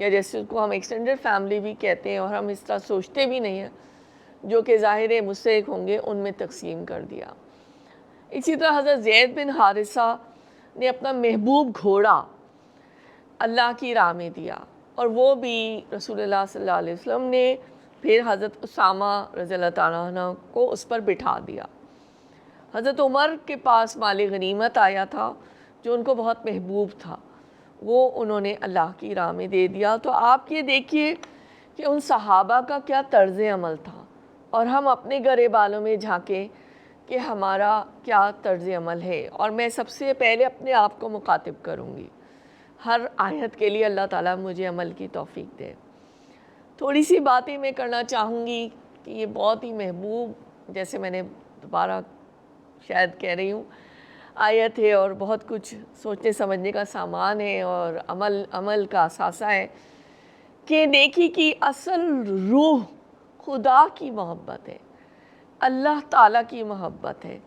یا جیسے اس کو ہم ایکسٹینڈڈ فیملی بھی کہتے ہیں اور ہم اس طرح سوچتے بھی نہیں ہیں، جو کہ ظاہر مشرک ہوں گے، ان میں تقسیم کر دیا۔ اسی طرح حضرت زید بن حارثہ نے اپنا محبوب گھوڑا اللہ کی راہ میں دیا، اور وہ بھی رسول اللہ صلی اللہ علیہ وسلم نے پھر حضرت اسامہ رضی اللہ تعالیٰ عنہ کو اس پر بٹھا دیا۔ حضرت عمر کے پاس مال غنیمت آیا تھا جو ان کو بہت محبوب تھا، وہ انہوں نے اللہ کی راہ میں دے دیا۔ تو آپ یہ دیکھیے کہ ان صحابہ کا کیا طرز عمل تھا، اور ہم اپنے گرے بالوں میں جھانکیں کہ ہمارا کیا طرز عمل ہے۔ اور میں سب سے پہلے اپنے آپ کو مخاطب کروں گی ہر آیت کے لیے، اللہ تعالیٰ مجھے عمل کی توفیق دے۔ تھوڑی سی باتیں میں کرنا چاہوں گی کہ یہ بہت ہی محبوب، جیسے میں نے دوبارہ شاید کہہ رہی ہوں، آیت ہے، اور بہت کچھ سوچنے سمجھنے کا سامان ہے، اور عمل کا اثاثہ ہے کہ نیکی کی اصل روح خدا کی محبت ہے، اللہ تعالیٰ کی محبت ہے۔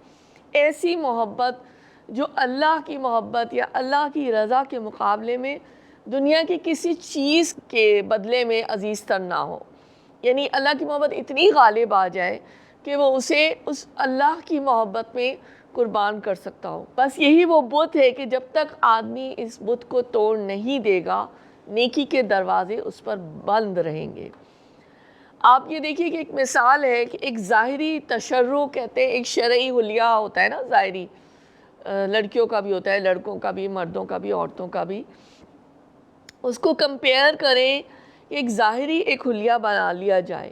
ایسی محبت جو اللہ کی محبت یا اللہ کی رضا کے مقابلے میں دنیا کی کسی چیز کے بدلے میں عزیز تر نہ ہو، یعنی اللہ کی محبت اتنی غالب آ جائے کہ وہ اسے اس اللہ کی محبت میں قربان کر سکتا ہو۔ بس یہی وہ بت ہے کہ جب تک آدمی اس بت کو توڑ نہیں دے گا، نیکی کے دروازے اس پر بند رہیں گے۔ آپ یہ دیکھیے کہ ایک مثال ہے کہ ایک ظاہری تشرع کہتے ہیں، ایک شرعی حلیہ ہوتا ہے نا، ظاہری، لڑکیوں کا بھی ہوتا ہے، لڑکوں کا بھی، مردوں کا بھی، عورتوں کا بھی۔ اس کو کمپیئر کریں، ایک ظاہری ایک حلیہ بنا لیا جائے،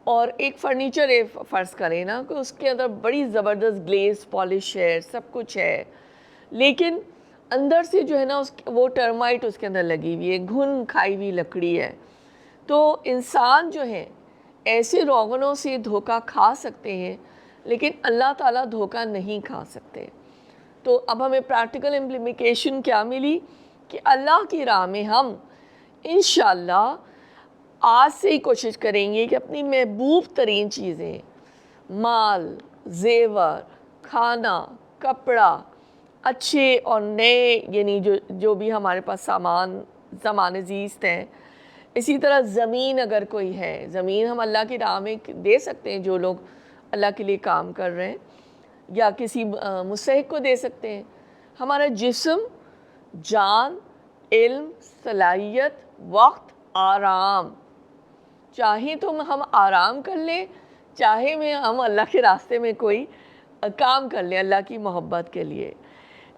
اور ایک فرنیچر فرض کریں نا کہ اس کے اندر بڑی زبردست گلیز پالش ہے، سب کچھ ہے، لیکن اندر سے جو ہے نا وہ ٹرمائٹ اس کے اندر لگی ہوئی ہے، گھن کھائی ہوئی لکڑی ہے۔ تو انسان جو ہے ایسے روغنوں سے دھوکہ کھا سکتے ہیں، لیکن اللہ تعالیٰ دھوکہ نہیں کھا سکتے۔ تو اب ہمیں پریکٹیکل امپلیمنٹیشن کیا ملی کہ اللہ کی راہ میں ہم انشاءاللہ آج سے ہی کوشش کریں گے کہ اپنی محبوب ترین چیزیں، مال، زیور، کھانا، کپڑا، اچھے اور نئے، یعنی جو بھی ہمارے پاس سامان زیست ہیں، اسی طرح زمین اگر کوئی ہے، زمین ہم اللہ کی راہ میں دے سکتے ہیں، جو لوگ اللہ کے لیے کام کر رہے ہیں، یا کسی مستحق کو دے سکتے ہیں۔ ہمارا جسم، جان، علم، صلاحیت، وقت، آرام، چاہے تو ہم آرام کر لیں، چاہے ہم اللہ کے راستے میں کوئی کام کر لیں اللہ کی محبت کے لیے۔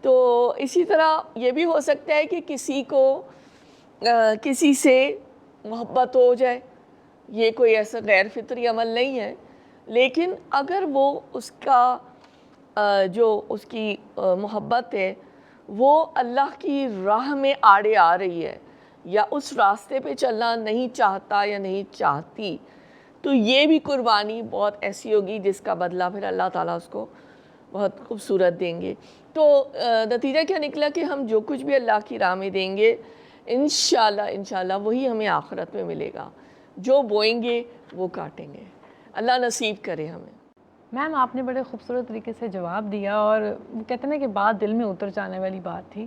تو اسی طرح یہ بھی ہو سکتا ہے کہ کسی کو کسی سے محبت ہو جائے، یہ کوئی ایسا غیر فطری عمل نہیں ہے، لیکن اگر وہ اس کا جو اس کی محبت ہے وہ اللہ کی راہ میں آڑے آ رہی ہے، یا اس راستے پہ چلنا نہیں چاہتا یا نہیں چاہتی، تو یہ بھی قربانی بہت ایسی ہوگی جس کا بدلہ پھر اللہ تعالیٰ اس کو بہت خوبصورت دیں گے۔ تو نتیجہ کیا نکلا کہ ہم جو کچھ بھی اللہ کی راہ میں دیں گے، انشاءاللہ وہی ہمیں آخرت میں ملے گا۔ جو بوئیں گے وہ کاٹیں گے۔ اللہ نصیب کرے ہمیں۔ میم آپ نے بڑے خوبصورت طریقے سے جواب دیا، اور وہ کہتے ہیں کہ بات دل میں اتر جانے والی بات تھی۔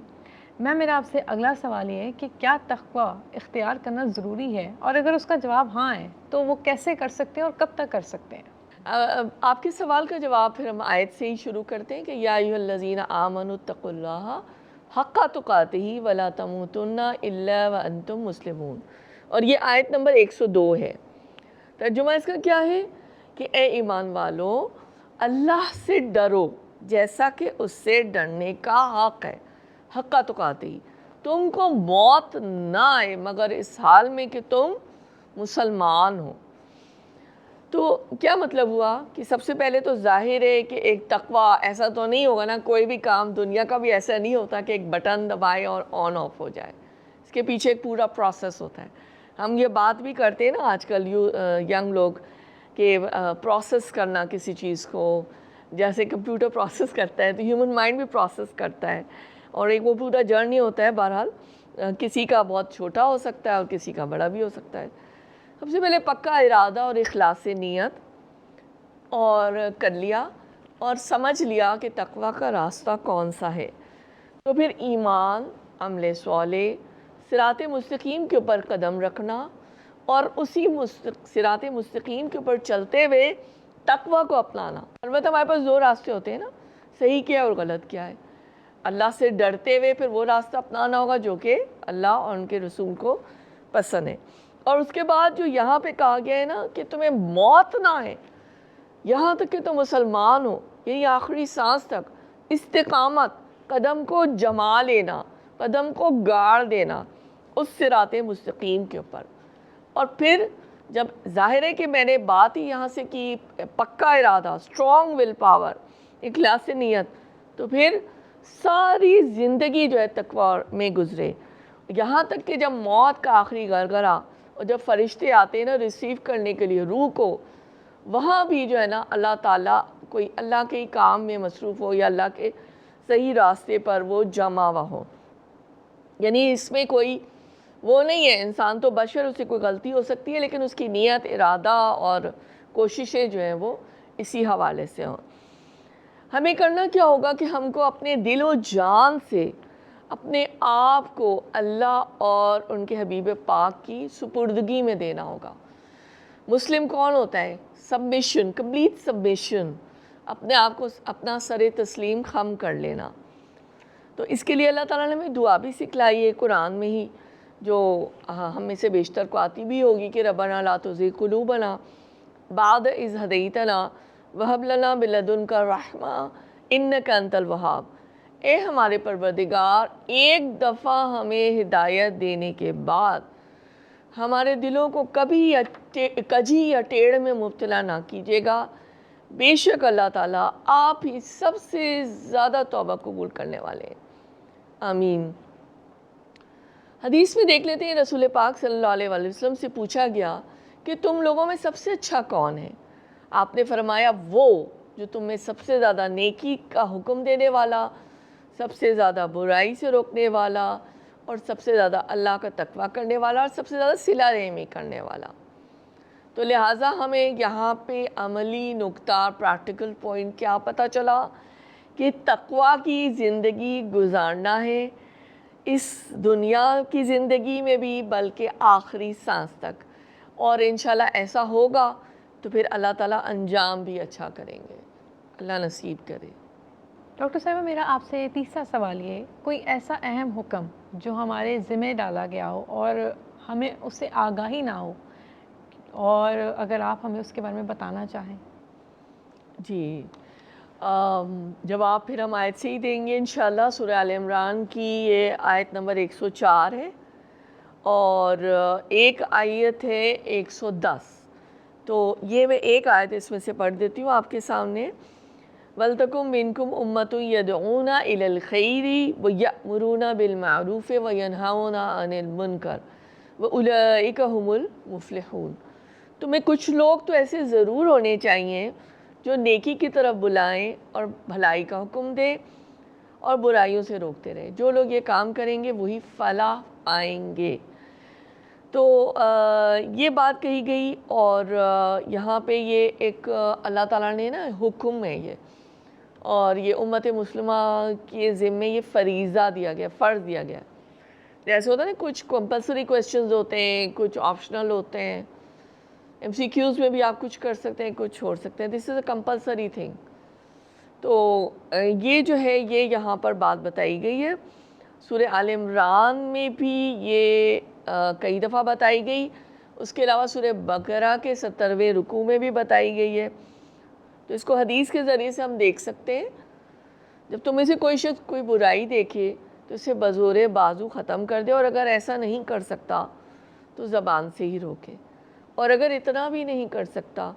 میم میرا آپ سے اگلا سوال یہ ہے کہ کیا تقوی اختیار کرنا ضروری ہے، اور اگر اس کا جواب ہاں ہے تو وہ کیسے کر سکتے ہیں اور کب تک کر سکتے ہیں؟ آپ کے سوال کا جواب پھر ہم آیت سے ہی شروع کرتے ہیں کہ یا ایھا الذین آمنوا اتقوا اللہ حق تقاتہ ولا تموتن الا وانتم مسلمون، اور یہ آیت نمبر 102 ہے۔ ترجمہ اس کا کیا ہے کہ اے ایمان والو، اللہ سے ڈرو جیسا کہ اس سے ڈرنے کا حق ہے، حق تقاتہ، تم کو موت نہ آئے مگر اس حال میں کہ تم مسلمان ہو۔ تو کیا مطلب ہوا کہ سب سے پہلے تو ظاہر ہے کہ ایک تقوی ایسا تو نہیں ہوگا نا، کوئی بھی کام دنیا کا بھی ایسا نہیں ہوتا کہ ایک بٹن دبائے اور آن آف ہو جائے، اس کے پیچھے ایک پورا پروسیس ہوتا ہے۔ ہم یہ بات بھی کرتے ہیں نا آج کل ینگ لوگ کہ پروسیس کرنا کسی چیز کو، جیسے کمپیوٹر پروسیس کرتا ہے تو ہیومن مائنڈ بھی پروسیس کرتا ہے، اور ایک وہ پورا جرنی ہوتا ہے۔ بہرحال کسی کا بہت چھوٹا ہو سکتا ہے اور کسی کا بڑا بھی ہو سکتا ہے۔ سب سے پہلے پکا ارادہ اور اخلاص نیت اور کر لیا اور سمجھ لیا کہ تقوی کا راستہ کون سا ہے، تو پھر ایمان، عمل صالح، صراط مستقیم کے اوپر قدم رکھنا اور اسی صراط مستقیم کے اوپر چلتے ہوئے تقوی کو اپنانا. البتہ ہمارے پاس دو راستے ہوتے ہیں نا، صحیح کیا ہے اور غلط کیا ہے. اللہ سے ڈرتے ہوئے پھر وہ راستہ اپنانا ہوگا جو کہ اللہ اور ان کے رسول کو پسند ہے. اور اس کے بعد جو یہاں پہ کہا گیا ہے نا کہ تمہیں موت نہ ہے یہاں تک کہ تم مسلمان ہو، یہی آخری سانس تک استقامت، قدم کو جما لینا، قدم کو گاڑ دینا اس صراط مستقیم کے اوپر. اور پھر جب ظاہر ہے کہ میں نے بات ہی یہاں سے کی پکا ارادہ، اسٹرانگ ول پاور، اخلاص نیت، تو پھر ساری زندگی جو ہے تقوی میں گزرے. یہاں تک کہ جب موت کا آخری گرگرا اور جب فرشتے آتے ہیں نا ریسیو کرنے کے لیے روح کو، وہاں بھی جو ہے نا اللہ تعالیٰ کوئی اللہ کے کام میں مصروف ہو یا اللہ کے صحیح راستے پر وہ جمع ہوا ہو. یعنی اس میں کوئی وہ نہیں ہے، انسان تو بشر، اس سے کوئی غلطی ہو سکتی ہے، لیکن اس کی نیت، ارادہ اور کوششیں جو ہیں وہ اسی حوالے سے ہوں. ہمیں کرنا کیا ہوگا کہ ہم کو اپنے دل و جان سے اپنے آپ کو اللہ اور ان کے حبیب پاک کی سپردگی میں دینا ہوگا. مسلم کون ہوتا ہے؟ سبمیشن، کمپلیٹ سبمیشن، اپنے آپ کو اپنا سر تسلیم خم کر لینا. تو اس کے لیے اللہ تعالیٰ نے ہمیں دعا بھی سکھلائی ہے قرآن میں ہی، جو ہم میں سے بیشتر کو آتی بھی ہوگی کہ ربنا لا تزغ قلوبنا بعد اذ ہدیتنا وہب لنا من لدنک رحمہ انک انت الوہاب. اے ہمارے پروردگار، ایک دفعہ ہمیں ہدایت دینے کے بعد ہمارے دلوں کو کبھی کجی یا ٹیڑھ میں مبتلا نہ کیجیے گا. بے شک اللہ تعالیٰ آپ ہی سب سے زیادہ توبہ قبول کرنے والے ہیں. آمین. حدیث میں دیکھ لیتے ہیں، رسول پاک صلی اللہ علیہ وسلم سے پوچھا گیا کہ تم لوگوں میں سب سے اچھا کون ہے؟ آپ نے فرمایا وہ جو تم میں سب سے زیادہ نیکی کا حکم دینے والا، سب سے زیادہ برائی سے روکنے والا، اور سب سے زیادہ اللہ کا تقویٰ کرنے والا، اور سب سے زیادہ صلہ رحمی کرنے والا. تو لہٰذا ہمیں یہاں پہ عملی نکتہ، پریکٹیکل پوائنٹ کیا پتہ چلا کہ تقویٰ کی زندگی گزارنا ہے اس دنیا کی زندگی میں بھی، بلکہ آخری سانس تک. اور انشاءاللہ ایسا ہوگا تو پھر اللہ تعالیٰ انجام بھی اچھا کریں گے. اللہ نصیب کرے. ڈاکٹر صاحبہ، میرا آپ سے تیسرا سوال یہ، کوئی ایسا اہم حکم جو ہمارے ذمہ ڈالا گیا ہو اور ہمیں اس سے آگاہی نہ ہو، اور اگر آپ ہمیں اس کے بارے میں بتانا چاہیں. جی، جواب پھر ہم آیت سے ہی دیں گے انشاءاللہ. سورہ آل عمران کی یہ آیت نمبر 104 ہے اور ایک آیت ہے 110. تو یہ میں ایک آیت اس میں سے پڑھ دیتی ہوں آپ کے سامنے. وَلْتَكُمْ مِنْكُمْ أُمَّةٌ يَدْعُونَ إِلَى الْخَيْرِ وَيَأْمُرُونَ بِالْمَعْرُوفِ وَيَنْهَوْنَ عَنِ الْمُنْكَرِ وَأُولَئِكَ هُمُ الْمُفْلِحُونَ. تمہیں کچھ لوگ تو ایسے ضرور ہونے چاہیے جو نیکی کی طرف بلائیں اور بھلائی کا حکم دیں اور برائیوں سے روکتے رہیں. جو لوگ یہ کام کریں گے وہی فلاح پائیں گے. تو یہ بات کہی گئی، اور یہاں پہ یہ ایک اللہ تعالیٰ نے نا حکم ہے یہ، اور یہ امت مسلمہ کے ذمے یہ فریضہ دیا گیا، فرض دیا گیا. جیسے ہوتا ہے نا کچھ کمپلسری کویسچنز ہوتے ہیں، کچھ آپشنل ہوتے ہیں. MCQs میں بھی آپ کچھ کر سکتے ہیں، کچھ چھوڑ سکتے ہیں. دس از اے کمپلسری تھنگ. تو یہ جو ہے یہ یہاں پر بات بتائی گئی ہے. سورہ آل عمران میں بھی یہ کئی دفعہ بتائی گئی. اس کے علاوہ سورہ بقرہ کے 70ویں رکوع میں بھی بتائی گئی ہے. تو اس کو حدیث کے ذریعے سے ہم دیکھ سکتے ہیں. جب تم میں سے کوئی شخص کوئی برائی دیکھے تو اسے بزور بازو ختم کر دے، اور اگر ایسا نہیں کر سکتا تو زبان سے ہی روکے، اور اگر اتنا بھی نہیں کر سکتا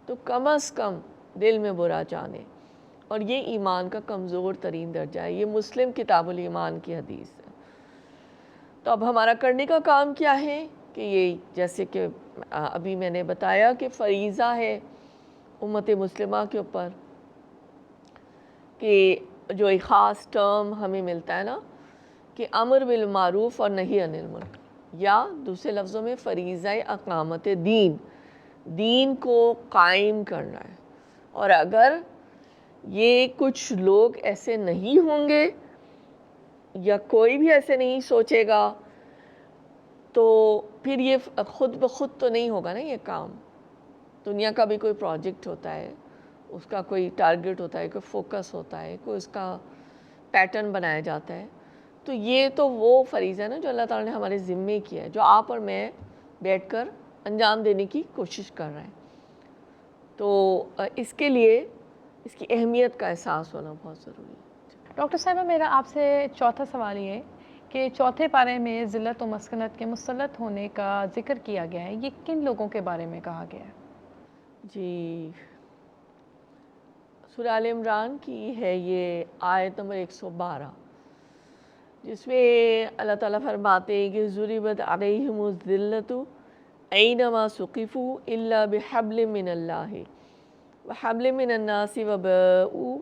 تو کم از کم دل میں برا جانے. اور یہ ایمان کا کمزور ترین درجہ ہے. یہ مسلم کتاب الایمان کی حدیث ہے. تو اب ہمارا کرنے کا کام کیا ہے کہ یہ جیسے کہ ابھی میں نے بتایا کہ فریضہ ہے امت مسلمہ کے اوپر، کہ جو ایک خاص ٹرم ہمیں ملتا ہے نا کہ امر بالمعروف اور نہی عن المنکر، یا دوسرے لفظوں میں فریضہ اقامت دین، دین کو قائم کرنا ہے. اور اگر یہ کچھ لوگ ایسے نہیں ہوں گے یا کوئی بھی ایسے نہیں سوچے گا تو پھر یہ خود بخود تو نہیں ہوگا نا یہ کام. دنیا کا بھی کوئی پروجیکٹ ہوتا ہے, اس کا کوئی ٹارگٹ ہوتا ہے, کوئی فوکس ہوتا ہے, کوئی اس کا پیٹرن بنایا جاتا ہے. تو یہ تو وہ فریضہ ہے نا جو اللہ تعالیٰ نے ہمارے ذمے کیا ہے, جو آپ اور میں بیٹھ کر انجام دینے کی کوشش کر رہے ہیں. تو اس کے لیے اس کی اہمیت کا احساس ہونا بہت ضروری ہے. ڈاکٹر صاحبہ میرا آپ سے چوتھا سوال یہ ہے کہ چوتھے پارے میں ذلت و مسکنت کے مسلط ہونے کا ذکر کیا گیا ہے, یہ کن لوگوں کے بارے میں کہا گیا ہے؟ جی, سورہ آل عمران کی ہے یہ آیت نمبر 112, جس میں اللہ تعالیٰ فرماتے ہیں کہ ضربت علیہم الذلۃ اینما ثقفوا الا بحبل من اللہ وحبل من الناس وباءوا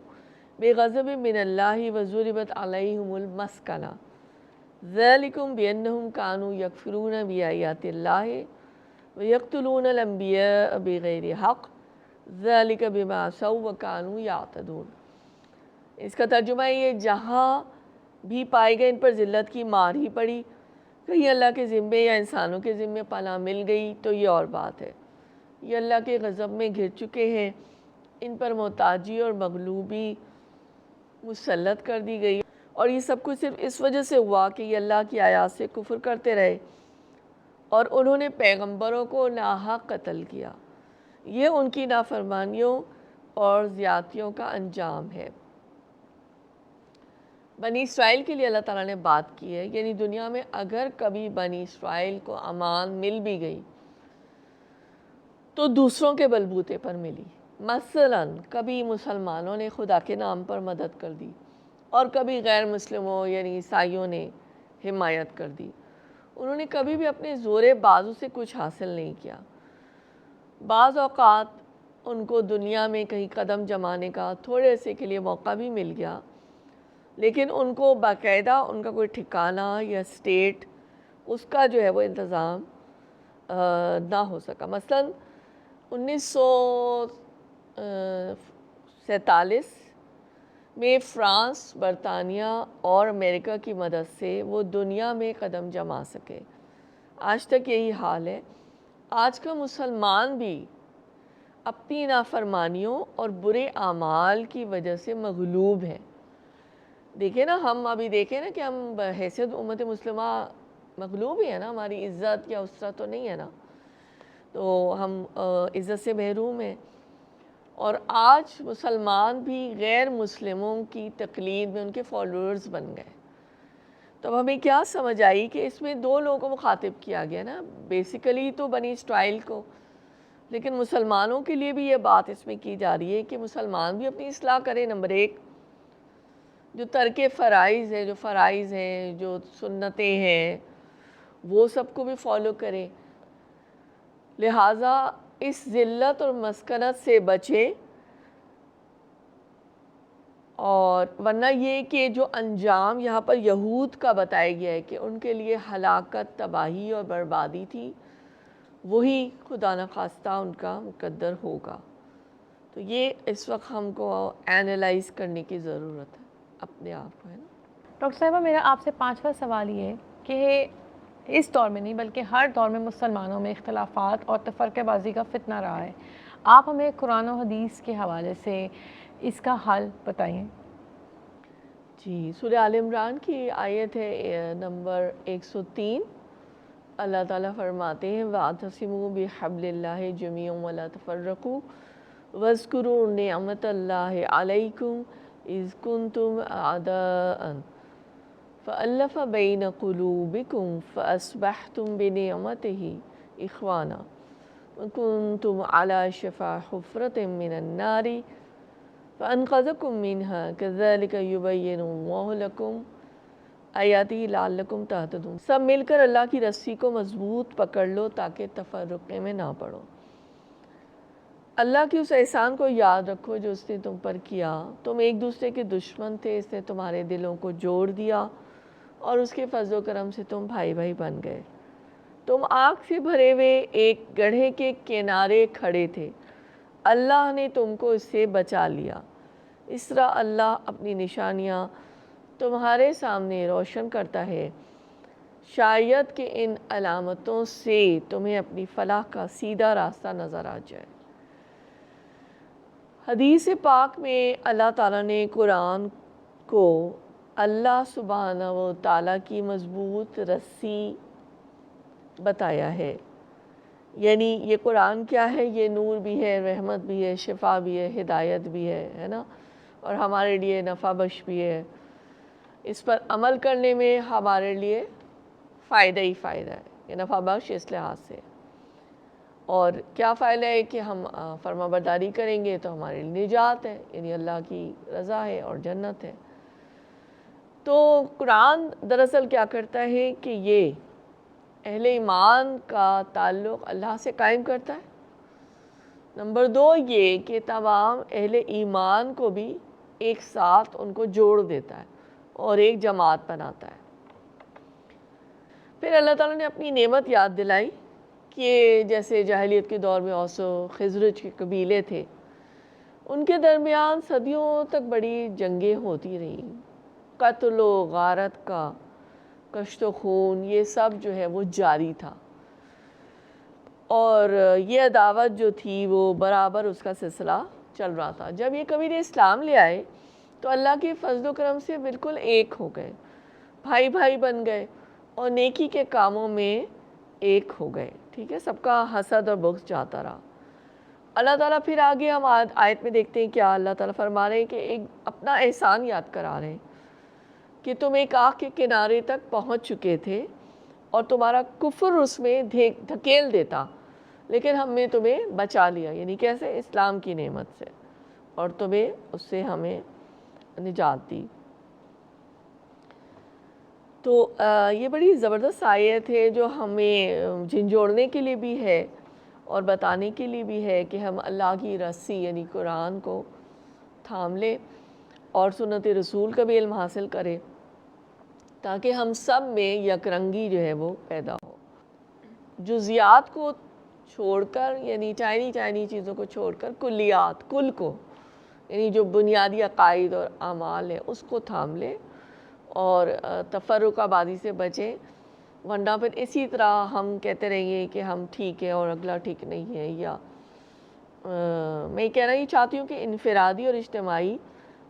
بغضب من اللہ وضربت علیہم المسکنہ ذالکم بانہم کانوا یکفرون بآیات اللہ ویقتلون الانبیاء بغیر حق ذالک بما عصوا وکانوا یعتدون. اس کا ترجمہ ہے یہ جہاں بھی پائے گئے ان پر ذلت کی مار ہی پڑی, کہیں اللہ کے ذمے یا انسانوں کے ذمے پناہ مل گئی تو یہ اور بات ہے. یہ اللہ کے غضب میں گر چکے ہیں, ان پر محتاجی اور مغلوبی مسلط کر دی گئی, اور یہ سب کچھ صرف اس وجہ سے ہوا کہ یہ اللہ کی آیات سے کفر کرتے رہے اور انہوں نے پیغمبروں کو ناحق قتل کیا. یہ ان کی نافرمانیوں اور زیادتیوں کا انجام ہے. بنی اسرائیل کے لیے اللہ تعالیٰ نے بات کی ہے, یعنی دنیا میں اگر کبھی بنی اسرائیل کو امان مل بھی گئی تو دوسروں کے بلبوتے پر ملی. مثلاً کبھی مسلمانوں نے خدا کے نام پر مدد کر دی اور کبھی غیر مسلموں یعنی عیسائیوں نے حمایت کر دی. انہوں نے کبھی بھی اپنے زور بازو سے کچھ حاصل نہیں کیا. بعض اوقات ان کو دنیا میں کہیں قدم جمانے کا تھوڑے عرصے کے لیے موقع بھی مل گیا, لیکن ان کو باقاعدہ ان کا کوئی ٹھکانہ یا اسٹیٹ اس کا جو ہے وہ انتظام نہ ہو سکا. مثلاً 1947 میں فرانس, برطانیہ اور امریکہ کی مدد سے وہ دنیا میں قدم جما سکے. آج تک یہی حال ہے. آج کا مسلمان بھی اپنی نافرمانیوں اور برے اعمال کی وجہ سے مغلوب ہے. دیکھیں نا, ہم ابھی دیکھیں نا کہ ہم بحیثیت امت مسلمہ مغلوب ہی ہے نا, ہماری عزت یا اسرت تو نہیں ہے نا, تو ہم عزت سے محروم ہیں. اور آج مسلمان بھی غیر مسلموں کی تقلید میں ان کے فالوورز بن گئے. تو اب ہمیں کیا سمجھ آئی کہ اس میں دو لوگوں کو مخاطب کیا گیا نا, بیسیکلی تو بنی اسرائیل کو, لیکن مسلمانوں کے لیے بھی یہ بات اس میں کی جا رہی ہے کہ مسلمان بھی اپنی اصلاح کریں. نمبر ایک, جو ترک فرائض ہے, جو فرائض ہیں, جو سنتیں ہیں, وہ سب کو بھی فالو کریں. لہٰذا اس ذلت اور مسکنت سے بچیں, اور ورنہ یہ کہ جو انجام یہاں پر یہود کا بتایا گیا ہے کہ ان کے لیے ہلاکت, تباہی اور بربادی تھی, وہی خدا نخواستہ ان کا مقدر ہوگا. تو یہ اس وقت ہم کو اینالائز کرنے کی ضرورت ہے اپنے آپ کو, ہے نا. ڈاکٹر صاحبہ میرا آپ سے پانچواں سوال یہ ہے کہ اس دور میں نہیں بلکہ ہر دور میں مسلمانوں میں اختلافات اور تفرقہ بازی کا فتنہ رہا ہے. آپ ہمیں قرآن و حدیث کے حوالے سے اس کا حل بتائیں. جی, سورہ آل عمران کی آیت ہے نمبر 103. اللہ تعالیٰ فرماتے ہیں وَاعْتَصِمُوا بِحَبْلِ اللَّهِ جَمِيعًا وَلَا تَفَرَّقُوا وَاذْكُرُوا نِعْمَتَ اللَّهِ عَلَيْكُمْ إِذْ كُنْتُمْ أَعْدَاءً فَأَلَّفَ بَيْنَ قُلُوبِكُمْ فَأَصْبَحْتُمْ بِنِعْمَتِهِ إِخْوَانًا وَكُنْتُمْ عَلَى شَفَا حُفْرَةٍ مِّنَ النَّارِ فَأَنْقَذَكُم مِّنْهَا كَذَلِكَ يُبَيِّنُ اللَّهُ لَكُمْ آیاتِهِ لَعَلَّكُمْ تَهْتَدُونَ. سب مل کر اللہ کی رسی کو مضبوط پکڑ لو تاکہ تفرقے میں نہ پڑو. اللہ کی اس احسان کو یاد رکھو جو اس نے تم پر کیا. تم ایک دوسرے کے دشمن تھے, اس نے تمہارے دلوں کو جوڑ دیا اور اس کے فضل و کرم سے تم بھائی بھائی بن گئے. تم آگ سے بھرے ہوئے ایک گڑھے کے کنارے کھڑے تھے, اللہ نے تم کو اس سے بچا لیا. اس طرح اللہ اپنی نشانیاں تمہارے سامنے روشن کرتا ہے. شاید کہ ان علامتوں سے تمہیں اپنی فلاح کا سیدھا راستہ نظر آ جائے۔ حدیث پاک میں اللہ تعالیٰ نے قرآن کو اللہ سبحانہ و تعالیٰ کی مضبوط رسی بتایا ہے، یعنی یہ قرآن کیا ہے؟ یہ نور بھی ہے، رحمت بھی ہے، شفا بھی ہے، ہدایت بھی ہے نا، اور ہمارے لیے نفع بخش بھی ہے۔ اس پر عمل کرنے میں ہمارے لیے فائدہ ہی فائدہ ہے، یہ نفع بخش اس لحاظ سے۔ اور کیا فائدہ ہے کہ ہم فرما برداری کریں گے تو ہمارے لیے نجات ہے، یعنی اللہ کی رضا ہے اور جنت ہے۔ تو قرآن دراصل کیا کرتا ہے کہ یہ اہل ایمان کا تعلق اللہ سے قائم کرتا ہے۔ نمبر 2 یہ کہ تمام اہل ایمان کو بھی ایک ساتھ ان کو جوڑ دیتا ہے اور ایک جماعت بناتا ہے۔ پھر اللہ تعالیٰ نے اپنی نعمت یاد دلائی کہ جیسے جاہلیت کے دور میں اوس و خزرج کے قبیلے تھے، ان کے درمیان صدیوں تک بڑی جنگیں ہوتی رہیں، قتل و غارت کا، کشت و خون، یہ سب جو ہے وہ جاری تھا، اور یہ عداوت جو تھی وہ برابر اس کا سلسلہ چل رہا تھا۔ جب یہ قبیلے اسلام لے آئے تو اللہ کے فضل و کرم سے بالکل ایک ہو گئے، بھائی بھائی بن گئے اور نیکی کے کاموں میں ایک ہو گئے، ٹھیک ہے، سب کا حسد اور بغض جاتا رہا۔ اللہ تعالیٰ پھر آگے ہم آیت میں دیکھتے ہیں کیا اللہ تعالیٰ فرما رہے ہیں کہ ایک اپنا احسان یاد کرا رہے ہیں کہ تم ایک آگ کے کنارے تک پہنچ چکے تھے اور تمہارا کفر اس میں دھکیل دیتا، لیکن ہم نے تمہیں بچا لیا، یعنی کیسے؟ اسلام کی نعمت سے، اور تمہیں اس سے ہمیں نجات دی۔ تو یہ بڑی زبردست آیت ہے جو ہمیں جھنجھوڑنے کے لیے بھی ہے اور بتانے کے لیے بھی ہے کہ ہم اللہ کی رسی یعنی قرآن کو تھام لیں اور سنت رسول کا بھی علم حاصل کریں، تاکہ ہم سب میں یک رنگی جو ہے وہ پیدا ہو۔ جزیات کو چھوڑ کر، یعنی ٹائنی چیزوں کو چھوڑ کر کلیات، کل کو، یعنی جو بنیادی عقائد اور اعمال ہیں اس کو تھام لیں اور تفرق آبادی سے بچیں، ورنہ پھر اسی طرح ہم کہتے رہیں گے کہ ہم ٹھیک ہیں اور اگلا ٹھیک نہیں ہے۔ یا میں کہنا یہ چاہتی ہوں کہ انفرادی اور اجتماعی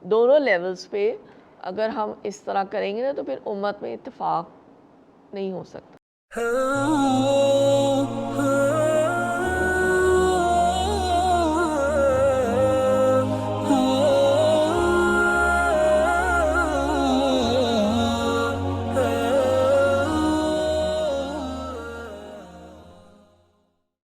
دونوں لیولز پہ اگر ہم اس طرح کریں گے نا تو پھر امت میں اتفاق نہیں ہو سکتا۔